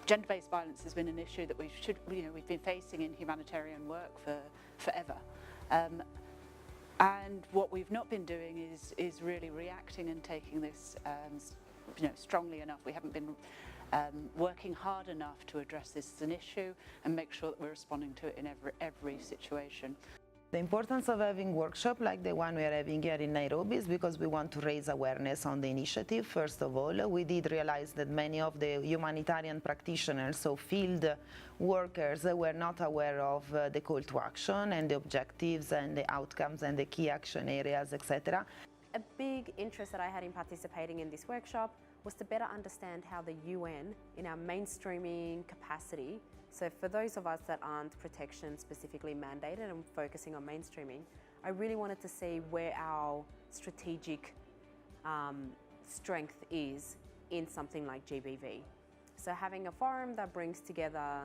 Gender-based violence has been an issue that we've been facing in humanitarian work for forever. And what we've not been doing is really reacting and taking this strongly enough. We haven't been working hard enough to address this as an issue and make sure that we're responding to it in every situation. The importance of having workshops like the one we are having here in Nairobi is because we want to raise awareness on the initiative. First of all, we did realize that many of the humanitarian practitioners, so field workers, were not aware of the call to action and the objectives and the outcomes and the key action areas, etc. A big interest that I had in participating in this workshop was to better understand how the UN, in our mainstreaming capacity, so for those of us that aren't protection specifically mandated and focusing on mainstreaming, I really wanted to see where our strategic strength is in something like GBV. So having a forum that brings together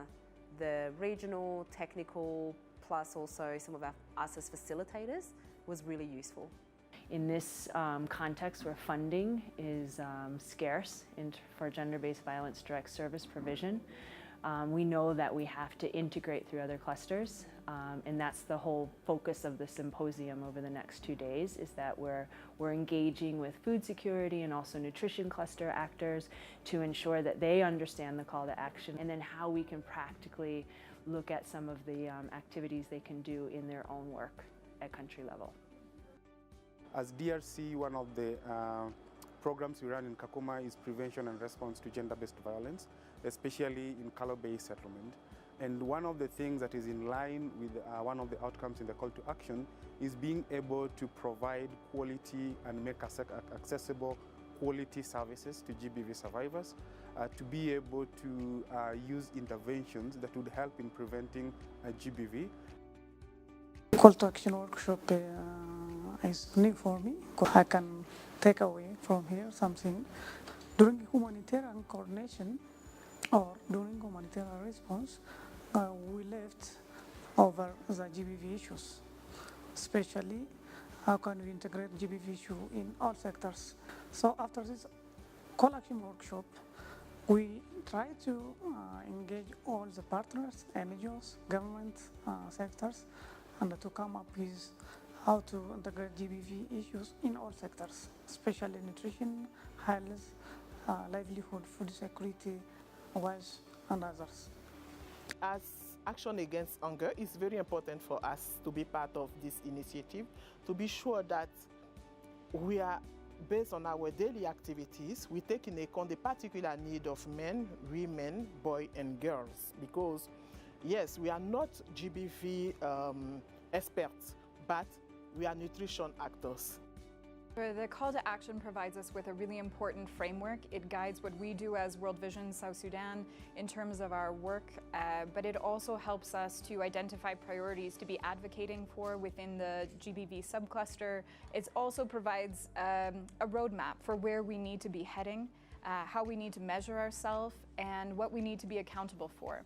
the regional, technical, plus also some of us as facilitators was really useful. In this context where funding is scarce for gender-based violence direct service provision, we know that we have to integrate through other clusters, and that's the whole focus of the symposium over the next 2 days, is that we're engaging with food security and also nutrition cluster actors to ensure that they understand the call to action, and then how we can practically look at some of the activities they can do in their own work at country level. As DRC, one of the programs we run in Kakuma is prevention and response to gender-based violence, especially in color-based settlement. And one of the things that is in line with one of the outcomes in the call to action is being able to provide quality and make accessible quality services to GBV survivors, to be able to use interventions that would help in preventing GBV. Call to action workshop is new for me. I can take away from here something. During humanitarian coordination or during humanitarian response, we left over the GBV issues, especially how can we integrate GBV issue in all sectors. So after this call action workshop, we try to engage all the partners, NGOs, government sectors, and to come up with how to integrate GBV issues in all sectors, especially nutrition, health, livelihood, food security, wealth, and others. As Action Against Hunger, it's very important for us to be part of this initiative, to be sure that we are, based on our daily activities, we take into account the particular need of men, women, boys, and girls. Because, yes, we are not GBV experts, but we are nutrition actors. The call to action provides us with a really important framework. It guides what we do as World Vision South Sudan in terms of our work, but it also helps us to identify priorities to be advocating for within the GBV subcluster. It also provides a roadmap for where we need to be heading, how we need to measure ourselves, and what we need to be accountable for.